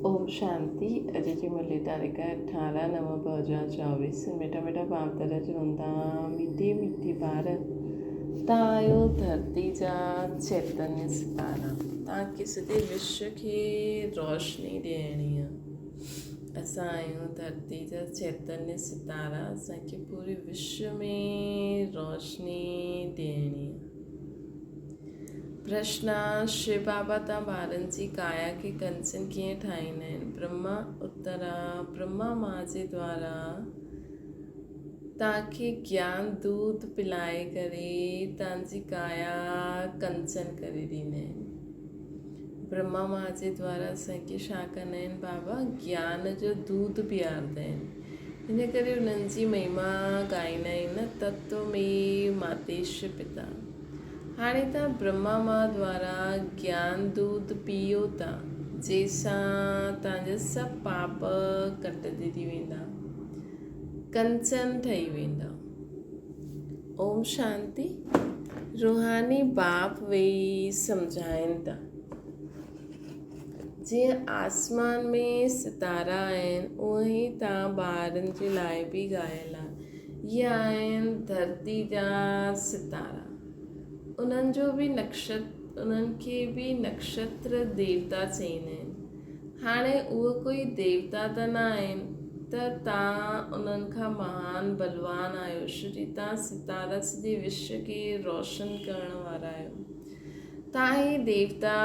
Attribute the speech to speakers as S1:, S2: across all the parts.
S1: ओम शांति। अॼु जी मुरली तारीख़ 18/9/2024। मिठा मिठा बाप दादा चवंदा, मीठी मीठी ॿार तव्हां आहियो धरती जा चैतन्य सितारा। तव्हांखे सॼे विश्व खे रोशनी ॾियणी आहे। असां आहियूं धरती जा चैतन्य सितारा। असांखे पूरे विश्व में रोशनी ॾियणी आहे। प्रश्न: शिव बाबा तव्हां ॿारनि जी काया खे कंचन कीअं ठाहींदा आहिनि? ब्रह्मा उत्तर: ब्रह्मा मां जे द्वारा तव्हांखे ज्ञान दूध पिलाए करे तव्हांजी काया कंचन करे ॾींदा आहिनि। ब्रह्मा मां जे द्वारा असांखे छा कंदा आहिनि? बाबा ज्ञान जो दूध पीआरंदा आहिनि। हिन करे उन्हनि जी महिमा ॻाईंदा आहिनि। तत्व में मातेश पिता। हाणे तव्हां ब्रह्मा मां द्वारा ज्ञान दूध पीओ था, जंहिंसां तव्हांजा सभु पाप कटिजी थी वेंदा, कंचन ठही वेंदा। ओम शांति। रूहानी बाप वेही सम्झाइनि था। जीअं आसमान में सितारा आहिनि, उअं ई तव्हां ॿारनि जे लाइ बि ॻायल आहे। इहे आहिनि धरती जा सितारा। उन्हनि खे बि नक्षत्र देवता चईंदा आहिनि। हाणे उहे कोई देवता त न आहिनि, त तव्हां उन्हनि खां महान बलवान आहियो। श्री तव्हां सितारा सॼे विश्व खे रोशन करण वारा आहियो। तव्हां ई देवता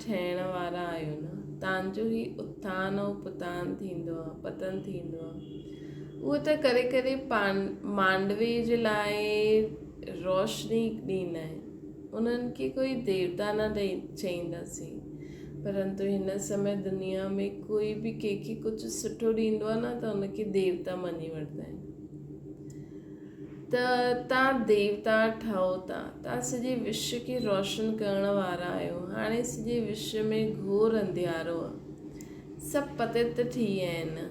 S1: ठहिण वारा आहियो न। तव्हांजो ई उत्थान ऐं पतन थींदो आहे। उहो त करे करे मांडवे जे लाइ रोशनी ॾींदा आहिनि। उन्हनि खे कोई देवता न चईंदासीं, परंतु हिन समय दुनिया में कोई बि कंहिंखे कुझु सुठो ॾींदो आहे न, त उनखे देवता मञी वठंदा आहिनि। त तव्हां देवता ठहो था। तव्हां सॼे विश्व खे रोशन करण वारा आहियो। हाणे सॼे विश्व में घोर अंधियारो आहे। सभु पतित थी विया आहिनि।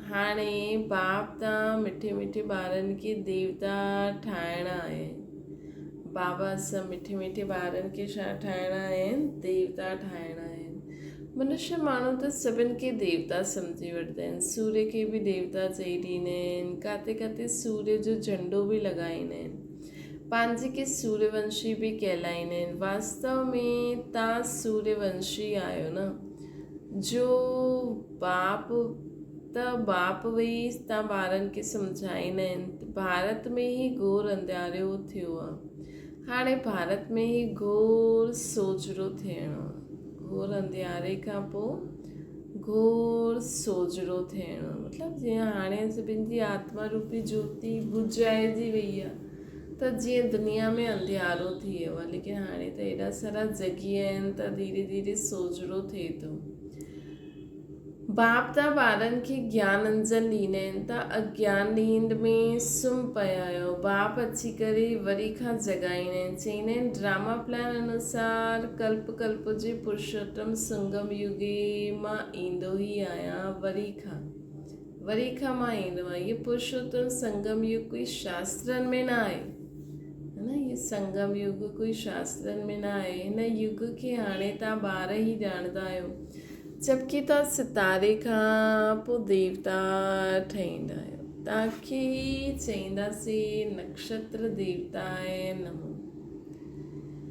S1: हाणे बाप तव्हां मिठे मिठे ॿारनि खे देवता ठाहिणा आहिनि। बाबा असां मिठे मिठे ॿारनि खे छा ठाहिणा आहिनि? देवता ठाहिणा आहिनि। मनुष्य माण्हू त सभिनि खे देवता सम्झी वठंदा आहिनि। सूर्य खे बि देवता चई ॾींदा आहिनि। किथे किथे सूर्य जो झंडो बि लॻाईंदा आहिनि। पंहिंजे खे सूर्यवंशी बि कहलाईंदा आहिनि। वास्तव में तव्हां सूर्यवंशी आहियो न। जो बाप वेही तव्हां ॿारनि खे सम्झाईंदा आहिनि। भारत में ई घोर अंधियारो थियो आहे। हाणे भारत में ई घोर सोजरो थियणो आहे। घोर अंधियारे खां पोइ घोर सोजरो थियणो आहे। मतिलबु जीअं हाणे सभिनि जी आत्मा रूपी ज्योति बुझाइजी वई आहे, त जीअं दुनिया में अंधियारो थी वियो आहे, लेकिन हाणे त एॾा सारा जगी आहिनि, त धीरे धीरे सोजरो थिए थो। बाप तव्हां ॿारनि खे ज्ञान अंजन ॾींदा आहिनि। तव्हां अज्ञान नींद में सुम्ही पिया आहियो। बाप अची करे वरी खां जगाईंदा आहिनि। चईंदा आहिनि ड्रामा प्लान अनुसार कल्प कल्प जे पुरुषोत्तम संगम युगे मां ईंदो ई आहियां। वरी खां मां ईंदो आहियां। इहे पुरुषोत्तम संगम युग कोई शास्त्रनि में न आहे, है न। इहे संगम युग कोई शास्त्रनि में न आहे। हिन युग खे हाणे तव्हां ॿार ई ॼाणंदा आहियो, जबकि तव्हां सितारे खां पोइ देवता ठहींदा आहियो। तव्हांखे चईंदासीं नक्षत्र देवताए नमो,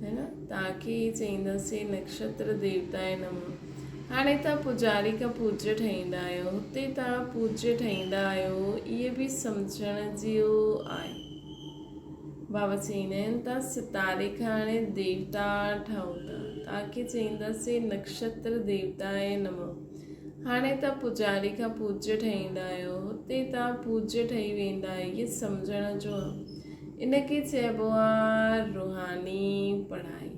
S1: है न। तव्हांखे चईंदासीं नक्षत्र देवताए नमो। हाणे तव्हां पुजारी खां पूज्य ठहींदा आहियो। हुते तव्हां पूज्य ठहींदा आहियो, इहे बि सम्झण जो आहे। बाबा चईंदा आहिनि तव्हां सितारे खां हाणे देवता ठहो था। तव्हांखे चईंदासीं नक्षत्र देवताए नमो। हाणे तव्हां पुजारी खां पूज्य ठहींदा आहियो, हुते तव्हां पूज्य ठही वेंदा आहियो। इहे सम्झण जो आहे। इनखे चइबो आहे रूहानी पढ़ाई।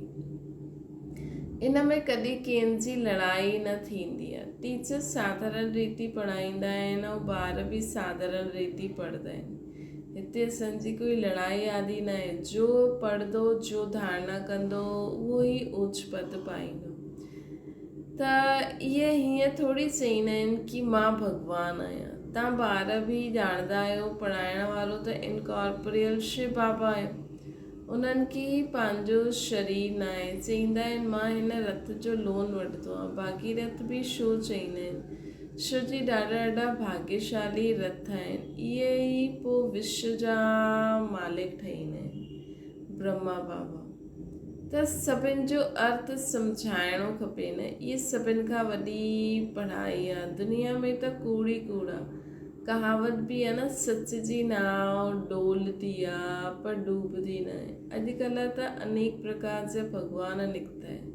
S1: इन में कॾहिं कंहिंजी लड़ाई न थींदी आहे। टीचर साधारण रीति पढ़ाईंदा आहिनि ऐं ॿार बि साधारण रीति पढ़ंदा आहिनि। हिते असांजी कोई लड़ाई आदि न आहे। जो पढ़ंदो, जो धारणा कंदो, उहो ई उच्च पद पाईंदो। त इहे हीअं थोरी चईंदा आहिनि कि मां भॻवानु आहियां। तव्हां ॿार बि ॼाणंदा आहियो, पढ़ाइण वारो त इनकॉर्पोरियल शिव बाबा आहे। उन्हनि खे पंहिंजो शरीर न आहे। चईंदा आहिनि मां हिन रथ जो लोन वठितो आहे। भागीरथ बि छो चईंदा आहिनि, छो जी ॾाढा ॾाढा भाग्यशाली रथ आहिनि। इहे ई पोइ विश्व जा मालिक ठहींदा आहिनि, ब्रह्मा बाबा। त सभिनि जो अर्थ सम्झाइणो खपे न। इहे सभिनि खां वॾी पढ़ाई आहे। दुनिया में त कूड़ ई कूड़ आहे। कहावत बि आहे न, सच जी नाव डोलती आहे पर डूबती न आहे। अॼुकल्ह त अनेक प्रकार जा भॻवान निकिता आहिनि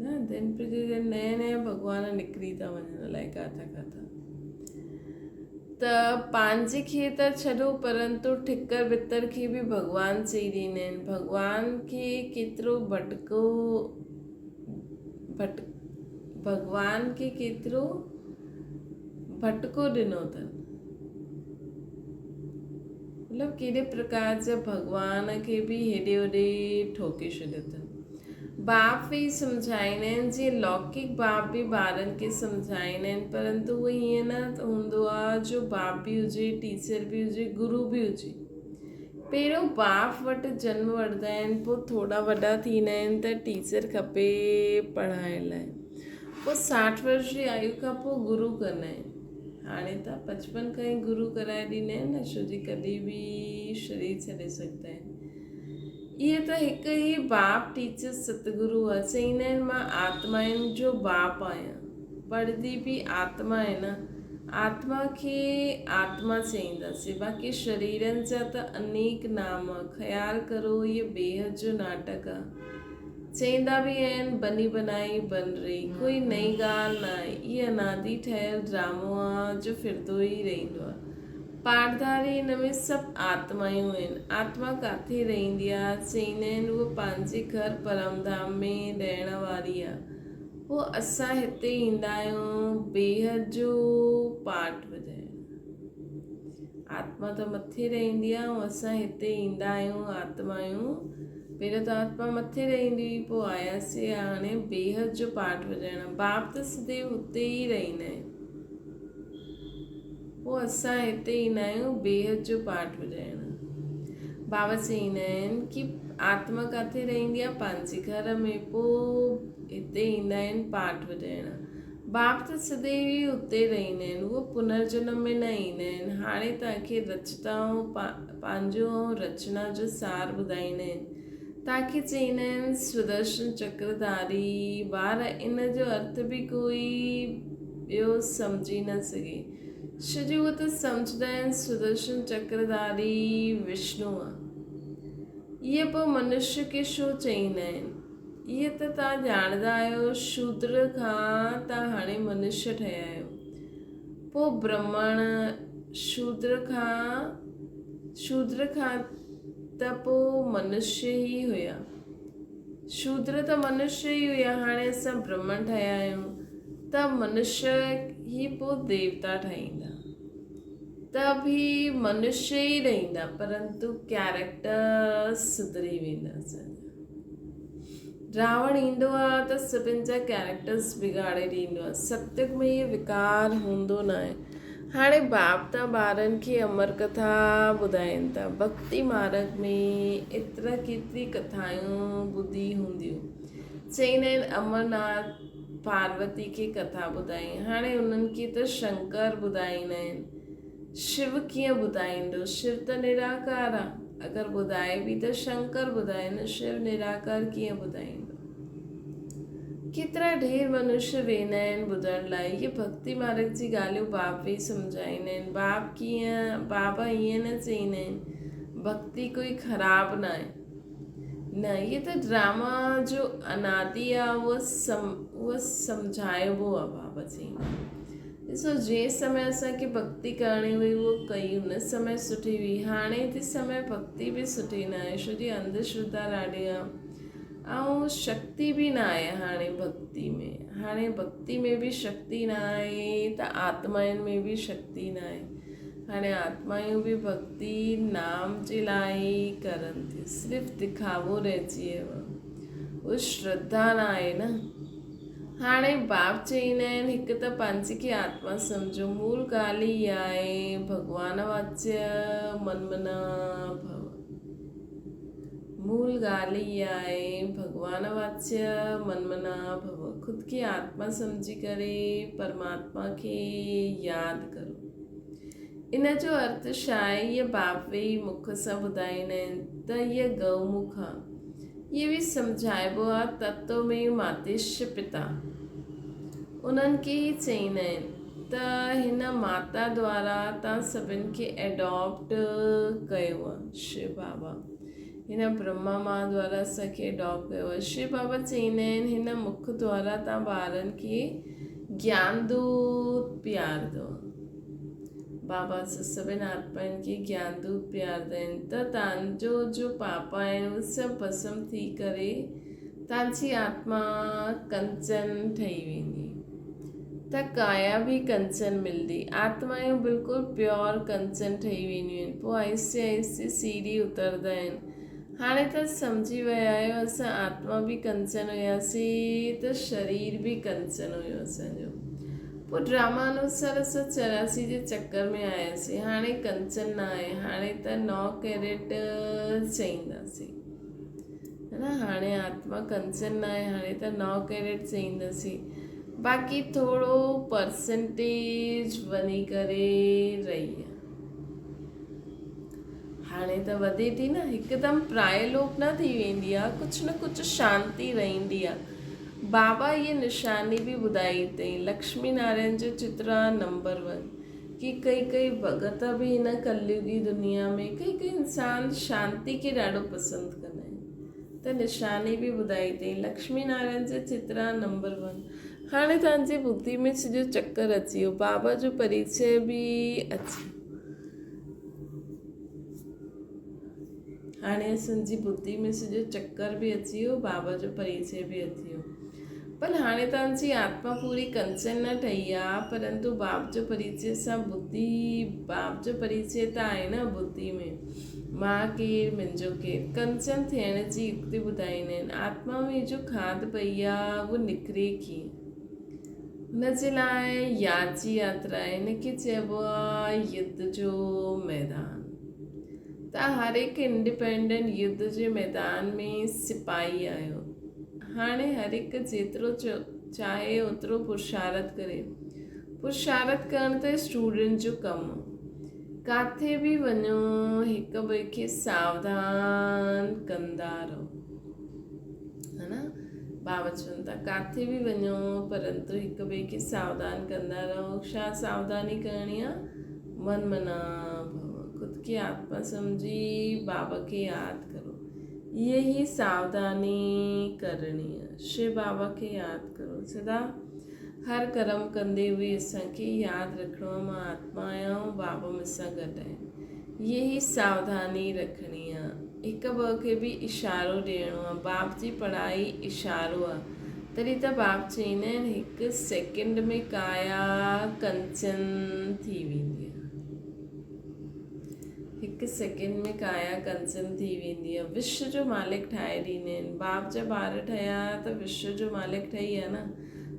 S1: न, दिन प्रतिदिन नया नया भॻवान निकिरी था वञनि अलाए किथां किथां। त पंहिंजे खे त छॾो, परंतु ठिकर भितर खे बि भॻवान चई ॾींदा आहिनि। भॻवान खे केतिरो भॻवान खे केतिरो भटको ॾिनो अथनि। मतिलबु कहिड़े प्रकार जा भॻवान खे बि हेॾे होॾे ठोके छॾियो अथनि। बाप बि सम्झाईंदा आहिनि, जीअं लौकिक बाप बि ॿारनि खे सम्झाईंदा आहिनि, परंतु उहो हीअं न हूंदो आहे जो बाप बि हुजे, टीचर बि हुजे, गुरू बि हुजे। पहिरियों बाप वटि जन्म वठंदा आहिनि, पोइ थोरा वॾा थींदा आहिनि त टीचर खपे पढ़ाइण लाइ। पोइ 60 वर्ष जी आयु खां पोइ गुरू कंदा आहिनि। हाणे त 55 खां ई गुरू कराए ॾींदा आहिनि न, छो जी कॾहिं बि शरीर छॾे सघंदा आहिनि। इहे त हिकु ई बाप टीचर सतगुरू आहे। चईंदा आहिनि मां आत्माउनि जो बाप आहियां। पढ़ंदी बि आत्मा आहे न, आत्मा खे आत्मा चईंदासीं। बाक़ी शरीरनि जा त अनेक नाम। ख़्यालु करो, इहे बेहद जो नाटक आहे। चईंदा बि आहिनि बनी बनाई बन रही, कोई नई ॻाल्हि न आहे। इहे अनादि ठहियल ड्रामो आहे जो फिरंदो ई रहंदो आहे। पाठधारी हिन में सभु आत्मायूं आहिनि। आत्मा किथे रहंदी आहे? चईंदा आहिनि उहा पंहिंजे घर परमधाम में रहण वारी आहे। पोइ असां हिते ईंदा आहियूं बेहद जो पाठ ॿुधाइण। आत्मा त मथे रहंदी आहे ऐं असां हिते ईंदा आहियूं आत्मायूं। पहिरियों त आत्मा मथे रहंदी हुई, पोइ आयासीं हाणे बेहद जो पाठ वॼाइण। बाप त सदैव हुते ई रहंदा आहिनि, पोइ असां हिते ईंदा आहियूं बेहद जो पाठ वॼाइण। बाबा चईंदा आहिनि कि आत्मा किथे रहंदी आहे? पंहिंजे घर में। पोइ हिते ईंदा आहिनि पाठ वॼाइण। बाप त सदैव ई हुते रहंदा आहिनि, उहो पुनर्जन्म में न ईंदा आहिनि। हाणे तव्हांखे रचताऊं पंहिंजो रचना जो सार ॿुधाईंदा आहिनि। तव्हांखे चईंदा आहिनि सुदर्शन चक्रधारी। ॿार इन जो अर्थ बि कोई ॿियो सम्झी न सघे, छो जो उहो त सम्झंदा आहिनि सुदर्शन चक्रधारी विष्णु आहे। इहे पोइ मनुष्य खे छो चईंदा आहिनि? इहे त तव्हां ॼाणंदा आहियो, शूद्र खां तव्हां हाणे मनुष्य ठहिया आहियो। पोइ ब्राह्मण, शूद्र खां त पोइ मनुष्य ई हुया। शूद्र त मनुष्य ई हुया, हाणे असां ब्राह्मण ठहिया आहियूं त मनुष्य ई पोइ देवता ठहींदा। त बि मनुष्य ई रहंदा, परंतु कैरेक्टर सुधरी वेंदा असांजा। रावण ईंदो आहे त सभिनि जा कैरेक्टर्स बिगाड़े ॾींदो आहे। सत्युग में इहे विकार हूंदो न आहे। हाणे बाप त ॿारनि खे अमर कथा ॿुधाइनि था। भक्ति मार्ग में एतिरा केतिरी कथायूं ॿुधी हूंदियूं। चईंदा आहिनि अमरनाथ पार्वती खे कथा ॿुधाई। हाणे उन्हनि खे त शंकर ॿुधाईंदा आहिनि। शिव कीअं ॿुधाईंदो? शिव त निराकार आहे। अगरि ॿुधाए बि त शंकर ॿुधाए न, शिव निराकार कीअं ॿुधाईंदो? केतिरा ढेर मनुष्य वेंदा आहिनि ॿुधण लाइ। इहे भक्ति मार्ग जी ॻाल्हियूं बाप बि सम्झाईंदा आहिनि। बाबा ईअं न चईंदा आहिनि भक्ति कोई ख़राबु न आहे। न, इहे त ड्रामा जो अनादि आहे, उहो सम्झाइबो आहे। बाबा चईंदा आहिनि ॾिसो, जंहिं समय असांखे भक्ति करणी हुई उहो कई, हुन समय सुठी हुई। हाणे जे समय भक्ति बि सुठी न आहे, छो जी अंधश्रद्धा ॾाढी आहे ऐं शक्ति बि न आहे हाणे भक्ति में। हाणे भक्ति में बि शक्ति न आहे त आत्माउनि में बि शक्ति न आहे। हाणे आत्मायूं बि भक्ति नाम जे लाइ करनि थियूं, सिर्फ़ु दिखावो रहिजी वियो आहे, उहा श्रद्धा न आहे न। हाणे बाप चईंदा आहिनि हिकु त पंहिंजे खे आत्मा सम्झो। मूल ॻाल्हि ई आहे भॻवान वाच्य मनमना भव। मूल ॻाल्हि इहा आहे, भॻवान वाच्य मनमना भव। ख़ुदि खे आत्मा सम्झी करे परमात्मा खे यादि करो। इन जो अर्थ छा आहे? इहे बाप वेही मुख सां ॿुधाईंदा आहिनि त हीअ गौमुख आहे। इहे बि सम्झाइबो आहे तत्व में मातेश पिता। उन्हनि खे ई चईंदा आहिनि त हिन माता द्वारा तव्हां सभिनि खे एडॉप्ट कयो आहे। शिव बाबा हिन ब्रह्मा मां द्वारा असांखे एडॉप्ट कयो आहे। शिव बाबा चईंदा आहिनि हिन मुख द्वारा तव्हां ॿारनि खे ज्ञान दूत पीआरींदो। बाबा सभिनि आत्माउनि खे ज्ञान दूत पीआरींदा आहिनि त तव्हांजो जो पाप आहिनि उहे सभु भस्म थी करे तव्हांजी आत्मा कंचन ठही वेंदी, त काया बि कंचन मिलंदी। आत्मायूं बिल्कुलु प्योर कंचन ठही वेंदियूं आहिनि। पोइ आहिस्ते आहिस्ते सीढ़ी उतरंदा आहिनि। हाणे त सम्झी विया आहियो असां आत्मा बि कंचन हुयासीं त शरीर बि कंचन हुयो असांजो। पोइ ड्रामा अनुसार असां 84 जे चक्कर में आयासीं। हाणे कंचन न आहे, हाणे त 9 कैरेट चईंदासीं, है न। हाणे आत्मा कंचन न आहे, हाणे त 9 कैरेट चईंदासीं। बाक़ी थोरो परसेंटेज वञी करे रही आहे। हाणे त वधे थी न, हिकदमि प्रायलोप न थी वेंदी आहे, कुझु न कुझु शांती रहंदी आहे। बाबा ये निशानी भी ॿुधाई अथई। लक्ष्मी नारायण जो चित्र नंबर 1 कि कई भगत बि हिन कलयुगी दुनिया में कई इंसान शांति खे ॾाढो पसंदि कंदा आहिनि। त निशानी बि ॿुधाई अथई लक्ष्मी नारायण जो चित्र नंबर 1। हाणे तव्हांजी बुद्धि में सॼो चक्कर अची वियो, बाबा जो परिचय बि अची। हाणे असांजी बुद्धि में सॼो चक्कर बि अची वियो, बाबा जो परिचय बि अची वियो। पर हाणे तव्हांजी आत्मा पूरी कंचन न ठही आहे, परंतु बाप जो परिचय सां बुद्धि, बाप जो परिचय त आहे न बुद्धि में। मां केरु, मुंहिंजो केरु, कंचन थियण जी युक्ति ॿुधाईंदा आहिनि। आत्मा में जो खाद पई आहे उहो निकिरे कीअं, हुनजे लाइ याद जी यात्रा आहे। हिनखे चइबो आहे युद्ध जो मैदान। तव्हां हर हिकु इंडिपेंडेंट युद्ध जे मैदान में सिपाही आहियो। हाणे हर हिकु जेतिरो चाहे ओतिरो पुरुषारत करे। पुरुषारत करणु त स्टूडेंट जो कमु। किथे बि वञो हिक ॿिए खे सावधान कंदा रहो, है न। बाबा चवनि था किथे बि वञो परंतु हिक ॿिए खे सावधान कंदा रहो। छा सावधानी करणी आहे? मन मना भव। ख़ुदि खे आत्मा सम्झी बाबा खे यादि करो। ये ही सावधानी करणी है। शिव बाबा के याद करो। सदा हर कर्म कंदे हुए असांखे यादि रखिणो आहे मां आत्मा आहियां, बाबा मूंसां गॾु आहिनि। ये ही सावधानी रखणी आहे। हिक ॿ खे बि इशारो ॾियणो आहे। बाप जी पढ़ाई इशारो आहे। तॾहिं त बाप चईंदा आहिनि हिकु सेकेंड में काया कंचन थी वेंदी आहे। हिकु सेकेंड में काया कंचन थी वेंदी आहे। विश्व जो मालिक ठाहे ॾींदा आहिनि। बाप जा ॿार ठहिया त विश्व जो मालिक ठही आहे न।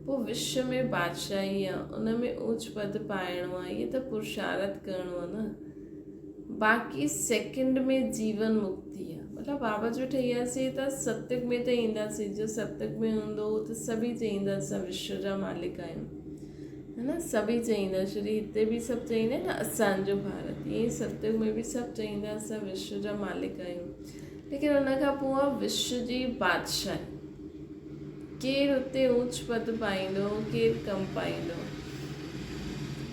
S1: पोइ विश्व में बादशाही आहे, उन में ऊच पद पाइणो आहे। इहे त पुरुषारत करिणो आहे न। बाक़ी सेकेंड में जीवन मुक्ति आहे। मतिलबु बाबा जो ठहियासीं त सतयुग में त ईंदासीं। जो सतयुग में हूंदो त सभई चईंदा असां विश्व जा मालिक आहियूं, है न। सभई चईंदा, श्री हिते बि सभु चईंदा आहिनि न असांजो भारत। ईअं सतयुग में बि सभु चईंदा असां विश्व जा मालिक आहियूं। लेकिन उन खां पोइ आहे विश्व जी बादशाही। केरु उते ऊच पद पाईंदो, केरु कमु पाईंदो।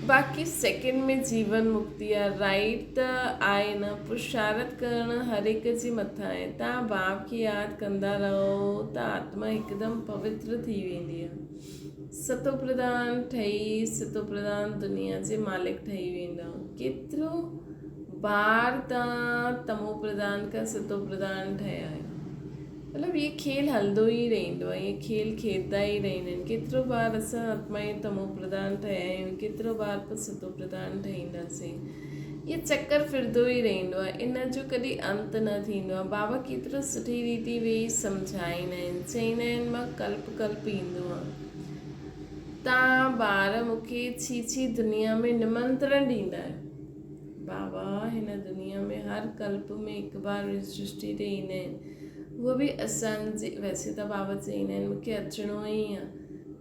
S1: बाक़ी सेकेंड में जीवन मुक्ति आहे। राइट त आहे न। पुरुषारत करणु हर हिक जे मथां आहे। तव्हां बाप खे यादि कंदा रहो त आत्मा हिकदमि पवित्र थी वेंदी आहे। सतो प्रधान ठही सतो प्रधान दुनिया जे मालिक ठही वेंदा। केतिरो बार तव्हां तमो प्रधान खां सतो प्रधान ठहिया आहियो। मतिलबु इहे खेल हलंदो ई रहंदो आहे। इहे खेल खेॾंदा ई रहंदा आहिनि। केतिरो बार असां आत्मा ई तमो प्रधान ठहिया आहियूं, केतिरो बार पोइ सतो प्रधान ठहींदासीं। इहे चकर फिरंदो ई रहंदो आहे। इन जो कॾहिं अंत न थींदो आहे। बाबा केतिरो सुठी रीति वेही सम्झाईंदा आहिनि। चईंदा आहिनि मां कल्प कल्प ईंदो आहे। तव्हां ॿार मूंखे छी दुनिया में निमंत्रण ॾींदा आहियो। बाबा हिन दुनिया में हर कल्प में हिकु बार सृष्टि ते ईंदा आहिनि। उहो बि असांजे वैसे त बाबा चईंदा आहिनि मूंखे अचिणो ई आहे,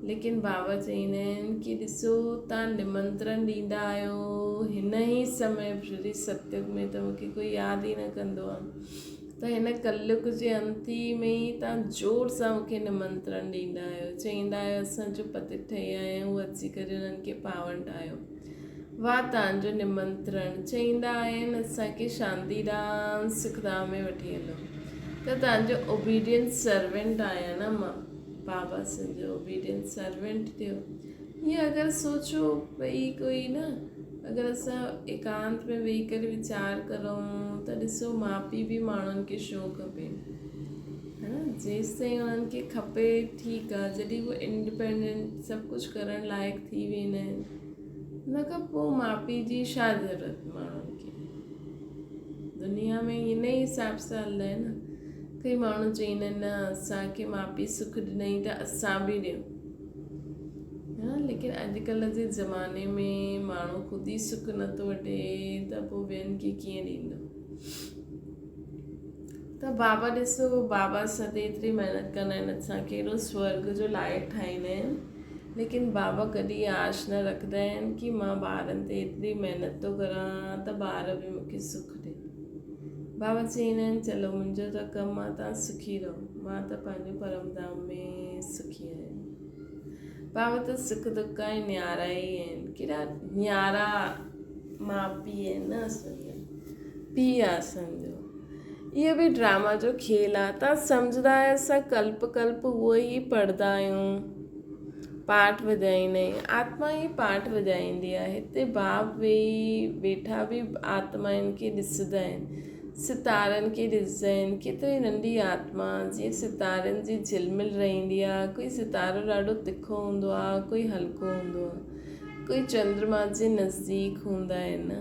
S1: लेकिन बाबा चईंदा आहिनि कि ॾिसो तव्हां निमंत्रण ॾींदा आहियो हिन ई समय श्री सत्युग में त मूंखे कोई यादि ई न कंदो आहे, त हिन कलयुग जे अंती में ई तव्हां ज़ोर सां मूंखे निमंत्रण ॾींदा आहियो, चईंदा आहियो असांजो पतित ठही आया आहियूं, अची करे उन्हनि खे पावन ठाहियो। वाह तव्हांजो निमंत्रण। चईंदा आहिनि असांखे शांतीधाम सुखधाम में वठी हलो, त तव्हांजो ओबीडियंट सर्वेंट आहियां न मां, बाबा सॼो ओबीडियंट सर्वेंट थियो। ईअं अगरि सोचो भई कोई न, अगरि असां एकांत में वेही करे वीचार करूं त ॾिसो माउ पीउ बि माण्हुनि खे छो खपे, है न, जेसि ताईं उन्हनि खे खपे ठीकु आहे, जॾहिं उहे इंडिपेंडेंट सभु कुझु करण लाइक़ु थी वेंदा आहिनि हुन खां पोइ माउ पीउ जी छा ज़रूरत माण्हुनि खे। दुनिया में इन ई हिसाब सां हलंदा आहिनि न, कई माण्हू चईंदा आहिनि न असांखे माउ पीउ सुखु ॾिनई त असां बि ॾियूं, हा, लेकिन अॼुकल्ह जे ज़माने में माण्हू ख़ुदि ई सुखु नथो वठे त पोइ ॿियनि खे कीअं ॾींदो। त बाबा ॾिसो, बाबा सभु एतिरी महिनत कंदा आहिनि असांखे एॾो स्वर्ग जो लाइक़ु ठाहींदा आहिनि, लेकिन बाबा कॾहिं आश न रखंदा आहिनि कि मां ॿारनि ते एतिरी महिनत थो करां त ॿार बि मूंखे सुखु ॾियनि। बाबा चईंदा आहिनि चलो मुंहिंजो त कमु आहे तव्हां सुखी रहो, मां त पंहिंजो परम धाम में सुखी आहियां। बाबा त सुख दुख ऐं न्यारा ई आहिनि, केॾा न्यारा माउ पीउ आहिनि न असांजा, पीउ आहे असांजो। इहो बि ड्रामा जो खेल आहे, तव्हां सम्झंदा आहियो असां कल्प कल्प उहो ई पढ़ंदा आहियूं, पाठ वॼाईंदा आहियूं, आत्मा ई पाठ वॼाईंदी आहे। हिते बाप वेठा बि आत्माउनि खे ॾिसंदा आहिनि, सितारनि खे ॾिसंदा आहिनि, केतिरी नंढी आत्मा जीअं सितारनि जी झिलमिल रहंदी आहे, कोई सितारो ॾाढो तिखो हूंदो आहे, कोई हल्को हूंदो आहे, कोई चंद्रमा जे नज़दीक हूंदा आहिनि।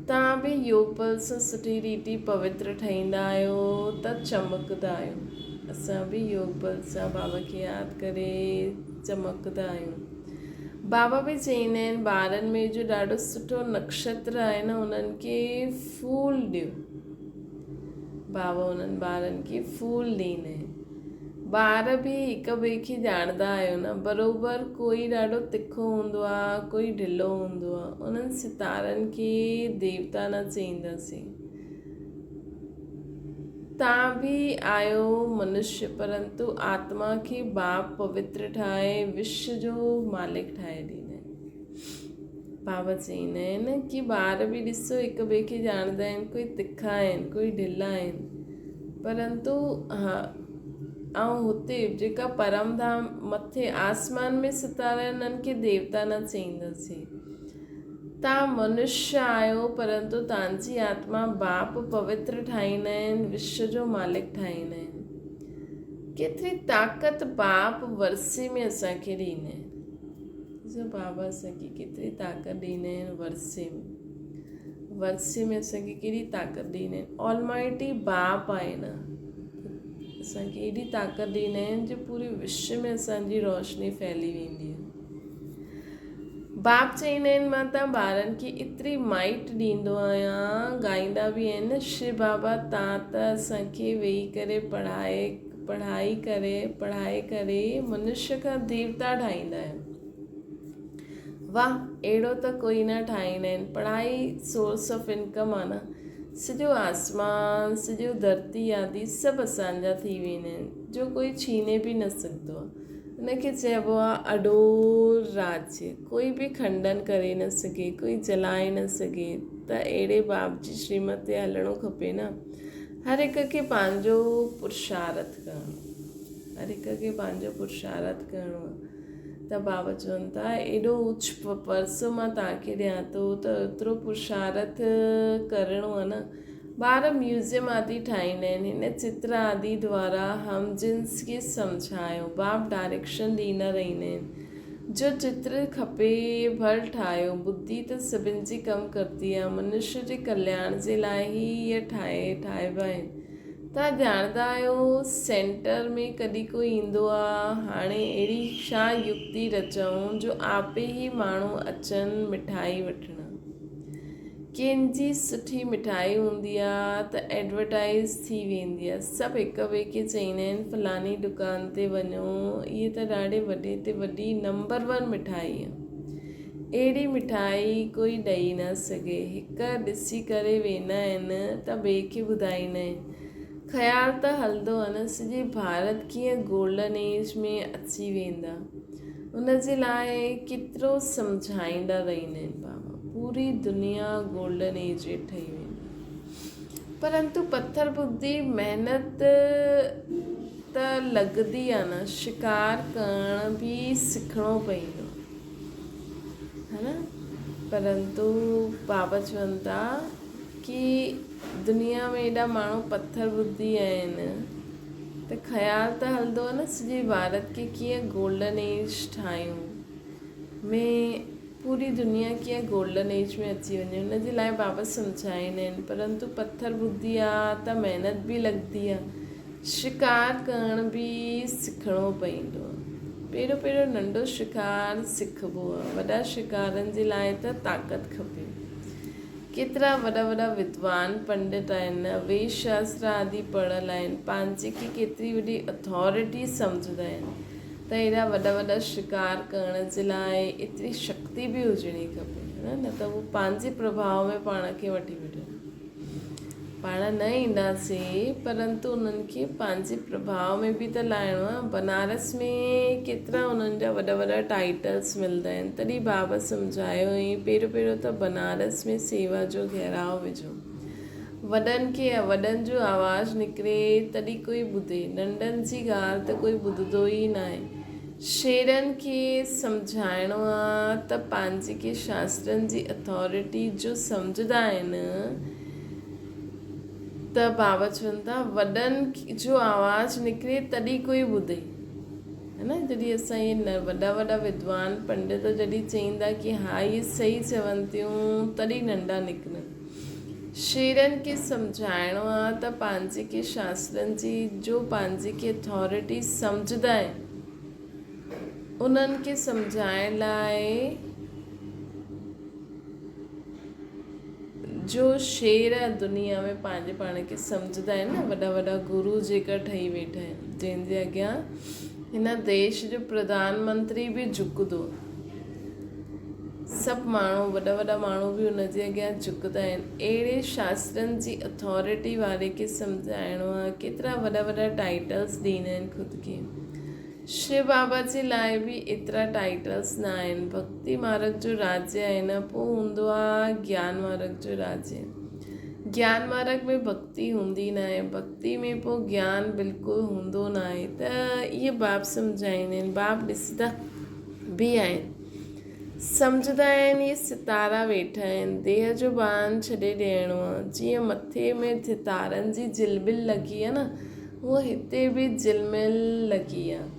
S1: तव्हां बि योग बल सां सुठी रीति पवित्र ठहींदा आहियो त चमकंदा आहियो, असां बि योग बल सां बाबा खे यादि करे चमकंदा आहियूं। बाबा बि चईंदा आहिनि ॿारनि में जो ॾाढो सुठो नक्षत्र आहे न उन्हनि खे फूल ॾियो, बाबा उन्हनि ॿारनि खे फूल ॾींदा आहिनि। ॿार बि हिक ॿिए खे ॼाणंदा आहियो न, बराबरि कोई ॾाढो तिखो हूंदो आहे, कोई ढिलो हूंदो आहे, उन्हनि सितारनि खे देवता न चईंदासीं। तव्हां बि आहियो मनुष्य, परंतु आत्मा खे बाप पवित्र ठाहे विश्व जो मालिक ठाहे ॾींदा आहिनि। बाबा चईंदा आहिनि कि ॿार बि ॾिसो हिक ॿिए खे ॼाणंदा आहिनि, कोई तिखा आहिनि, कोई ढिला आहिनि, परंतु हा, ऐं हुते जेका परम धाम मथे आसमान में सितारा आहिनि उन्हनि खे देवता न चईंदासीं। तव्हां मनुष्य आहियो, परंतु तव्हांजी आत्मा बाप पवित्र ठाहींदा आहिनि, विश्व जो मालिक ठाहींदा आहिनि। केतिरी ताक़त बाप वरसे में असांखे ॾींदा आहिनि, जो बाबा असांखे केतिरी ताक़त ॾींदा आहिनि वरसे में असांखे केॾी ताक़त ॾींदा आहिनि। ऑलमाइटी बाप आहे न, असांखे एॾी ताक़त ॾींदा आहिनि जो पूरे विश्व में असांजी रोशनी फैली वेंदी आहे। बाप चईंदा आहिनि मां तव्हां ॿारनि खे एतिरी माइट ॾींदो आहियां, ॻाईंदा बि आहिनि शिव बाबा तव्हां त असांखे वेही करे पढ़ाई करे मनुष्य खां देवता ठाहींदा आहियो। वाह, अहिड़ो त कोई न ठाहींदा आहिनि। पढ़ाई सोर्स ऑफ इनकम आहे न, सॼो आसमान सॼो धरती आदि सभु असांजा थी वेंदा आहिनि, जो कोई छीने बि न सघंदो आहे। हुनखे चइबो आहे अडोल राज्य, कोई बि खंडन करे न सघे, कोई जलाए न सघे। त अहिड़े बाप जी श्रीमत ते हलणो खपे न। हर हिक खे पंहिंजो पुरुषार्थ करणो, हर हिक खे पंहिंजो पुरुषार्थ करणो आहे। त बाबा चवनि था एॾो उच परसो मां तव्हांखे ॾियां थो त एतिरो पुरुषार्थ करिणो आहे न। ॿार म्यूज़ियम आदि ठाहींदा आहिनि, हिन चित्र आदि द्वारा हम जिन्स खे सम्झायो, बाप डायरेक्शन ॾींदा रहंदा आहिनि। जो चित्र खपे भल ठाहियो, बुद्धि त सभिनि जी कमु करती आहे, मनुष्य जे कल्याण जे लाइ ई इहे ठाहिबा आहिनि। तव्हां ॼाणंदा आहियो सेंटर में कॾहिं कोई ईंदो आहे, हाणे अहिड़ी छा युक्ति रचऊं जो आपे ई माण्हू अचनि मिठाई वठणु। कंहिंजी सुठी मिठाई हूंदी आहे त एडवर्टाइज़ थी वेंदी आहे। सभु हिक ॿिए खे चईंदा आहिनि फलानी दुकान ते वञो, इहे त ॾाढे वॾे ते वॾी नंबर 1 मिठाई आहे। अहिड़ी मिठाई कोई ॾेई न सघे। हिकु ॾिसी करे वेंदा आहिनि त ॿिए खे ॿुधाईंदा आहिनि। ख़्यालु त हलंदो आहे न सॼे भारत कीअं गोल्डन एज में अची वेंदा। उनजे लाइ केतिरो सम्झाईंदा रहंदा आहिनि बाबा। पूरी दुनिया गोल्डन एज ठही वेंदी। परंतु पत्थर बुद्धि महिनत त लॻंदी आहे न, शिकार करण बि सिखणो पवंदो है न। परंतु बाबा चवनि था कि दुनिया में एॾा माण्हू पत्थर बुद्धि आहिनि त ख़्यालु त हलंदो आहे न सॼे भारत खे कीअं गोल्डन एज ठाहियूं में पूरी दुनिया कीअं गोल्डन एज में अची वञे। हुनजे लाइ बाबा सम्झाईंदा आहिनि। परंतु पत्थर बुद्धि आहे त महिनत बि लॻंदी आहे, शिकार करण बि सिखणो पवंदो आहे। पहिरियों नंढो शिकार सिखबो आहे, वॾा शिकारनि जे लाइ त ताक़त खपे। केतिरा वॾा विद्वान पंडित आहिनि, वेद शास्त्र आदि पढ़ियल आहिनि, पंहिंजे खे केतिरी वॾी अथॉरिटी सम्झंदा आहिनि त हेॾा वॾा शिकार करण जे लाइ एतिरी शक्ति बि हुजणी खपे न त उहो पंहिंजे प्रभाव में पाण खे वठी वठनि। पाण न ईंदासीं परंतु उन्हनि खे पंहिंजे प्रभाव में बि त लाहिणो आहे। बनारस में केतिरा उन्हनि जा वॾा टाइटल्स मिलंदा आहिनि। तॾहिं बाबा सम्झायो हुई पहिरियों त बनारस में सेवा जो गहराउ विझो। वॾनि खे वॾनि जो आवाज़ु निकिरे तॾहिं कोई ॿुधे, नंढनि जी ॻाल्हि त कोई ॿुधंदो ई न आहे। शेरनि खे सम्झाइणो आहे त पंहिंजे खे शास्त्रनि जी अथॉरिटी जो सम्झंदा आहिनि त बाबा चवनि था वॾनि जो आवाज़ु निकिरे तॾहिं कोई ॿुधे है न। जॾहिं असां इहे वॾा विद्वान पंडित जॾहिं चईंदा कि हा इहे सही चवनि थियूं तॾहिं नंढा निकिरनि। शेरनि खे सम्झाइणो आहे त पंहिंजे खे शास्त्रनि जी जो पंहिंजे खे अथॉरिटी सम्झंदा आहिनि उन्हनि खे सम्झाइण लाइ जो शेर दुनिया में पंहिंजे पाण खे सम्झंदा आहिनि न, वॾा गुरु जेका ठही वेठा आहिनि, जंहिंजे अॻियां हिन देश जो प्रधानमंत्री बि झुकंदो। सभु माण्हू वॾा माण्हू बि हुनजे अॻियां झुकंदा आहिनि। अहिड़े शास्त्रनि जी अथॉरिटी वारे खे सम्झाइणो आहे। केतिरा वॾा टाइटल्स ॾींदा आहिनि ख़ुदि खे। शिव बाबा जे लाइ बि एतिरा टाइटल्स न आहिनि। भक्ति मार्ग जो राज्य आहे न, पोइ हूंदो आहे ज्ञान मार्ग जो राज्य। ज्ञान मार्ग में भक्ति हूंदी न आहे, भक्ति में पोइ ज्ञान बिल्कुलु हूंदो न आहे। त इहे बाप सम्झाईंदा आहिनि। बाप ॾिसंदा बि आहिनि, सम्झंदा आहिनि। इहे सितारा वेठा आहिनि, देह जो बान छॾे ॾियणो आहे। जीअं मथे में सितारनि जी झिलमिल लॻी आहे न, उहो हिते बि झिलमिल लॻी आहे।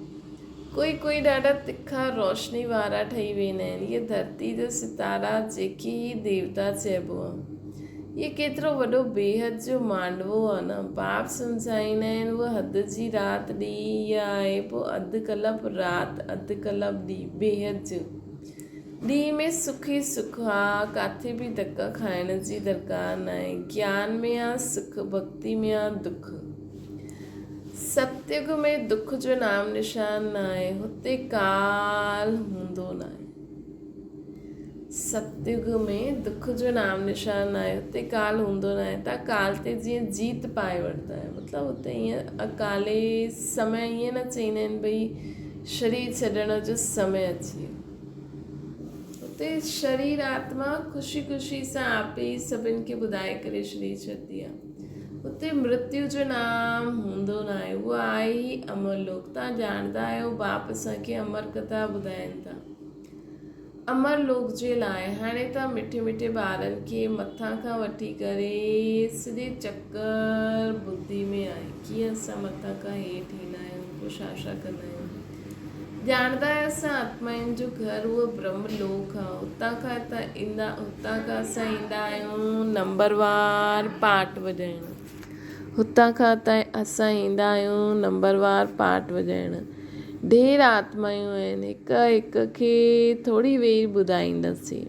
S1: कोई ॾाढा तिखा रोशनी वारा ठही वेंदा आहिनि। इहे धरती जा सितारा जेकी ई देवता चइबो आहे। इहे केतिरो वॾो बेहद जो मांडवो आहे न। बाप सम्झाईंदा आहिनि उहा हद जी राति ॾींहुं इहा आहे, पोइ अधु कलाक राति अधु कलाक ॾींहुं बेहद जो। ॾींहं में सुख ई सुख आहे, किथे बि धका खाइण जी दरकार न आहे। ज्ञान में आहे सुख, भक्ति में आहे दुख। सतयुग में दुख जो नाम निशान न आहे, हुते काल हूंदो न आहे। सतयुग में दुख जो नाम निशान न आहे, हुते काल हूंदो न आहे। तव्हां काल ते जीअं जीत पाए वठंदा आहियो, मतिलबु हुते ईअं अकाले समय ईअं न चईंदा आहिनि भई शरीर छॾण जो समय अची वियो। हुते शरीर आत्मा ख़ुशी सां आपे ई सभिनि खे ॿुधाए करे शरीर छॾंदी आहे। उते मृत्यु जो नाम हूंदो न आहे, उहो आहे ई अमरलोक। तव्हां ॼाणंदा आहियो बाप असांखे अमर कथा ॿुधाइनि था। अमरलोक जे लाइ हाणे तव्हां मिठे ॿारनि खे मथां खां वठी करे सॼे चकर बुद्धि में आहे कीअं असां मथां खां हेठि ईंदा आहियूं, पोइ छा कंदा आहियूं। ॼाणंदा आहियो असां आत्माउनि जो घर उहो ब्रह्मलोक आहे। हुतां खां असां ईंदा आहियूं नंबरवार पाठ वॼाइण। हुतां खां असां ईंदा आहियूं नंबरवार पाठ वॼाइण। ढेर आत्मायूं आहिनि, हिक खे थोरी वेही ॿुधाईंदासीं।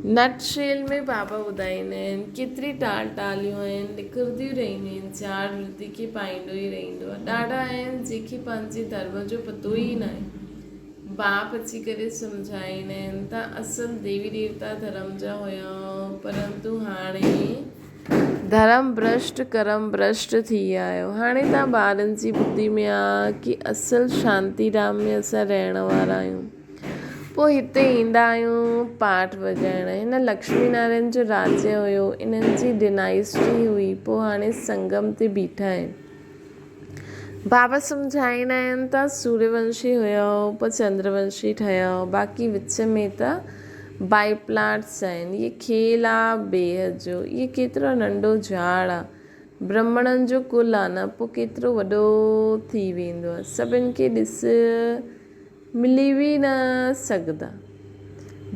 S1: नटशेल में बाबा ॿुधाईंदा आहिनि केतिरी टालियूं आहिनि निकिरंदियूं रहंदियूं आहिनि, चार वृत्ति खे पाईंदो ई रहंदो आहे। ॾाढा आहिनि जंहिंखे पंहिंजे धर्म जो पतो ई न आहे। बाप अची करे सम्झाईंदा आहिनि त असल देवी देवता धर्म जा हुया, परंतु हाणे धर्म भ्रष्ट कर्म भ्रष्ट थी विया आहियो। हाणे तव्हां ॿारनि जी ॿुद्धि में आहे की असल शांतीधाम में असां रहण वारा आहियूं। पोइ हिते ईंदा आहियूं पाठ वॼाइण। हिन लक्ष्मी नारायण जो राज्य हुयो, इन्हनि जी डिनाइस्टी हुई, पोइ हाणे संगम ते बीठा आहिनि। बाबा सम्झाईंदा आहिनि त सूर्यवंशी हुयो, पोइ चंद्रवंशी ठहियो, बाक़ी विच में त बाई प्लाट्स आहिनि। इहे खेल आहे बेहद जो। इहे केतिरो नंढो झाड़ आहे, ब्राह्मणनि जो कुल आहे न, पोइ केतिरो वॾो थी वेंदो आहे। सभिनि खे ॾिस मिली बि न सघंदा।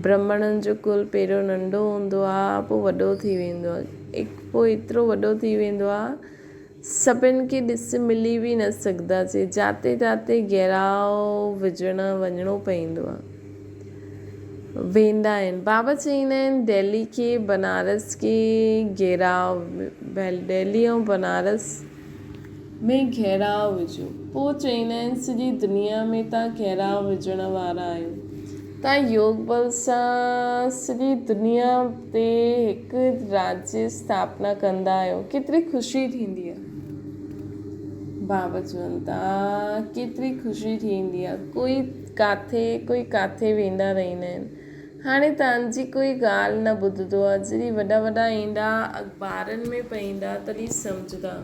S1: ब्राह्मणनि जो कुल पहिरियों नंढो हूंदो आहे, पोइ वॾो थी वेंदो आहे, पोइ एतिरो वॾो थी वेंदो आहे सभिनि खे ॾिस मिली बि न सघंदासीं। जाते जाते गहराउ विझण वञिणो पवंदो आहे। वेंदा आहिनि बाबा चईंदा आहिनि दिल्ली खे बनारस खे गहराउ, दिल्ली ऐं बनारस में गहराउ विझो। पोइ चईंदा आहिनि सॼी दुनिया में तव्हां गहराउ विझण वारा आहियो। तव्हां योग बल सां सॼी दुनिया ते हिकु राज्य स्थापना कंदा आहियो। केतिरी ख़ुशी थींदी आहे। बाबा चवनि था केतिरी ख़ुशी थींदी आहे। कोई काथे वेंदा रहंदा आहिनि। हाणे तव्हांजी कोई ॻाल्हि न ॿुधंदो आहे। जॾहिं वॾा वॾा ईंदा अख़बारनि में पवंदा तॾहिं सम्झंदा।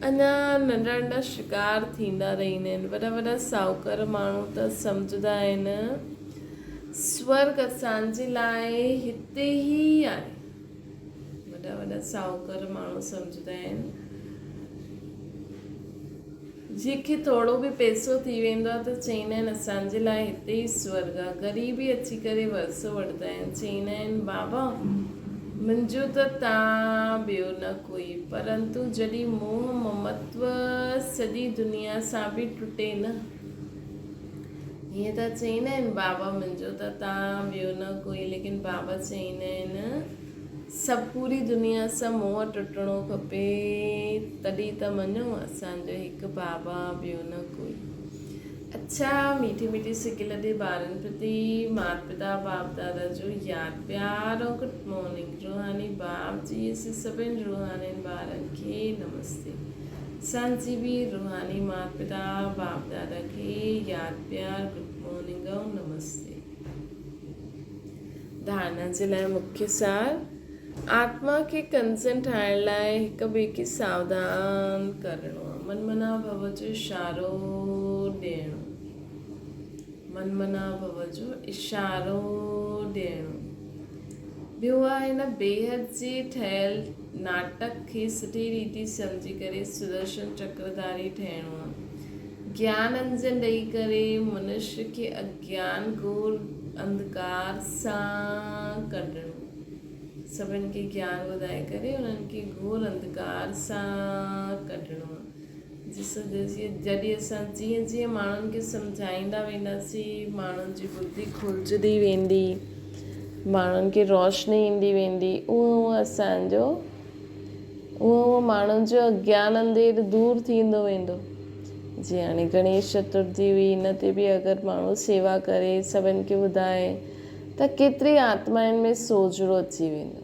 S1: अञा नंढा नंढा शिकार थींदा रहंदा आहिनि। वॾा वॾा साहूकार माण्हू त सम्झंदा आहिनि स्वर्ग असांजे लाइ हिते ई आहे। वॾा वॾा साहूकार माण्हू सम्झंदा आहिनि जंहिंखे थोरो बि पैसो थी वेंदो आहे त चईंदा आहिनि असांजे लाइ हिते ई स्वर्ग आहे। ग़रीबी अची करे वरसो वठंदा आहिनि। चईंदा आहिनि बाबा मुंहिंजो त तव्हां ॿियो न कोई, परंतु जॾहिं मोह ममत्व सॼी दुनिया सां बि टुटे न, हीअं त चईंदा आहिनि बाबा मुंहिंजो त तव्हां ॿियो न कोई, लेकिन बाबा चईंदा आहिनि सभु पूरी दुनिया सां मोह टुटणो खपे, तॾहिं त मञो असांजो हिकु बाबा ॿियो न कोई। अच्छा मीठी मीठी सिक लॾे ॿारनि प्रति माता पिता बाप दादा जो यादि प्यार और गुड मॉर्निंग। रूहानी बाप जी से सभिनि रूहानी ॿारनि खे नमस्ते। असांजी बि रूहानी माता पिता बाप दादा खे यादि प्यार गुड मॉर्निंग ऐं नमस्ते। धारणा जे लाइ मुख्य सार, आत्मा खे कंचन ठाहिण लाइ हिक ॿिए खे सावधान करिणो आहे। मनमना भव जो इशारो ॾियणो, मनमना भव जो इशारो ॾियणो। ॿियो आहे हिन बेहद जे ठहियल नाटक खे सुठी रीति सम्झी करे सुदर्शन चक्रधारी ठहिणो आहे। ज्ञान अंजन ॾेई करे मनुष्य खे अज्ञान घोर अंधकार सां कढणो। सभिनि खे ज्ञान ॿुधाए करे उन्हनि खे घोर अंधकार सां कढणो आहे। जॾहिं असां जीअं जीअं माण्हुनि खे सम्झाईंदा वेंदासीं, माण्हुनि जी बुद्धि खुलजंदी वेंदी, माण्हुनि खे रोशनी ईंदी वेंदी, उहो माण्हुनि जो अज्ञान अंधेर दूरि थींदो वेंदो। जीअं हाणे गणेश चतुर्थी हुई, हिन ते बि अगरि माण्हू सेवा करे सभिनि खे ॿुधाए त केतिरी आत्माउनि में सोझिरो अची वेंदो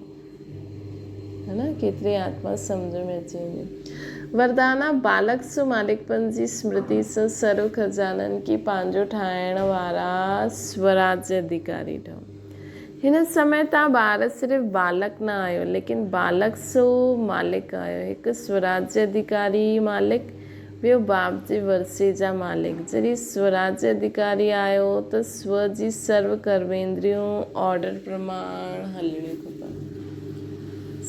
S1: है न, केतिरी आत्मा सम्झ में अची वेंदी। वरदाना बालक सो मालिकपन जी स्मृति सां सर्व खजाननि खे पंहिंजो ठाहिण वारा स्वराज्य अधिकारी ठहो। हिन समय तव्हां ॿार सिर्फ़ु बालक न आहियो, लेकिन बालक सो मालिक आहियो। हिकु स्वराज्य अधिकारी मालिक, ॿियो बाप जे वरसे जा मालिक। जॾहिं स्वराज्य अधिकारी आहियो त स्व जी सर्व कर्मेंद्रियूं ऑर्डर प्रमाण हलणियूं खपनि।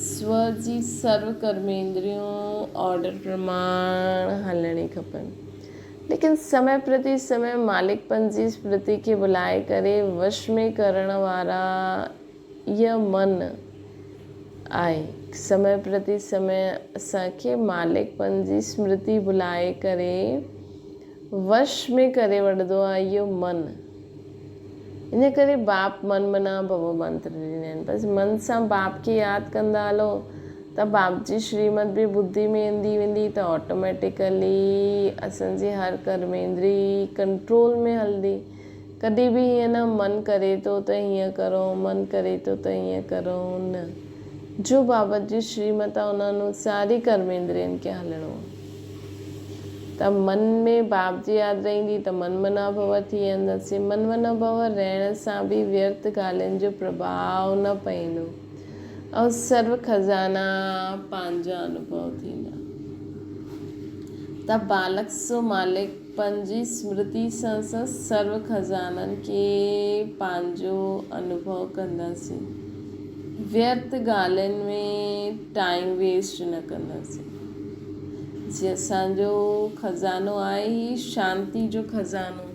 S1: स्व जी सर्व कर्मेंद्रियूं ऑर्डर प्रमाण हलणी खपनि। लेकिन समय प्रति समय मालिकपन जी स्मृति खे बुलाए करे वश में करण वारा इहा मन आहे। समय प्रति समय असांखे मालिकपन जी स्मृति बुलाए करे वश में करे वठंदो आहे इहो मन। इन करे बाप मन मना भव मंत्र ॾिना आहिनि। बसि मन सां बाप खे यादि कंदा हलो त बाप जी श्रीमत बि ॿुधी में ईंदी वेंदी, त ऑटोमेटिकली असांजी हर कर्मेंद्री कंट्रोल में हलंदी। कॾहिं बि हीअं न मन करे थो त हीअं करो, मन करे थो त हीअं करो, न। जो बाबा जी श्रीमत आहे उन अनुसार ई कर्मेंद्रियनि खे हलणो आहे। त मन में बाप जी यादि रहंदी त मन मना भव थी वेंदासीं। मन मना भव रहण सां बि व्यर्थ ॻाल्हियुनि जो प्रभाव न पवंदो ऐं सर्व खज़ाना पंहिंजा अनुभव थींदा। त बालक सो मालिक पंहिंजी स्मृति सां असां सर्व खज़ाननि खे पंहिंजो अनुभव कंदासीं। व्यर्थ ॻाल्हियुनि में टाइम वेस्ट न कंदासीं। जीअं असांजो खज़ानो आहे ई शांति जो खज़ानो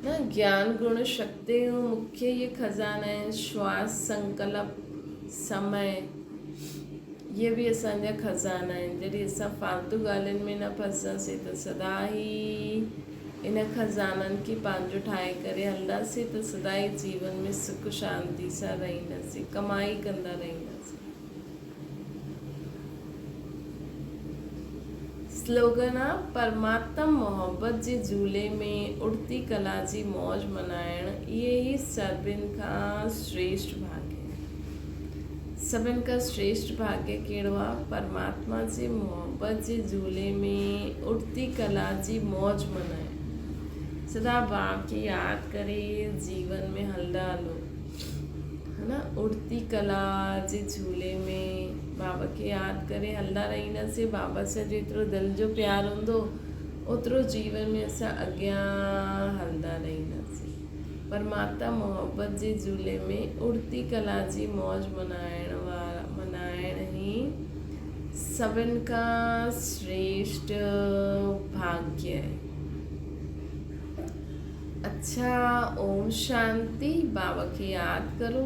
S1: न, ज्ञान गुण शक्ति मुख्य ये खज़ाना आहिनि। श्वास, संकल्प, समय, ये बि असांजा खज़ाना आहिनि। जॾहिं असां फालतू ॻाल्हियुनि में न फंसासीं त सदा ई इन खज़ाननि खे पंहिंजो ठाहे करे हलंदासीं त सदा ई जीवन में सुख शांति सां रहंदासीं, कमाई कंदा रहंदासीं। स्लोगन आहे परमात्मा मोहब्बत जे झूले में उड़ती कला जी मौज मनाइण, इहे ई सभिनि खां श्रेष्ठ भाग्य। सभिनि खां श्रेष्ठ भाग्य कहिड़ो आहे? परमात्मा जे मोहब्बत जे झूले में उड़ती कला जी मौज मनाइण। सदा बाप खे यादि करे जीवन में हलंदा हलो, है न। उड़ती कला जे झूले में बाबा खे यादि करे हलंदा रहंदासीं। बाबा सां जेतिरो दिलि जो प्यार हूंदो ओतिरो जीवन में असां अॻियां हलंदा रहंदासीं। परमात्मा मोहब्बत जे झूले में उड़ती कला जी मौज मनाइण ई सभिनि खां श्रेष्ठ भाग्य आहे। अच्छा, ओम शांति। बाबा खे यादि करो।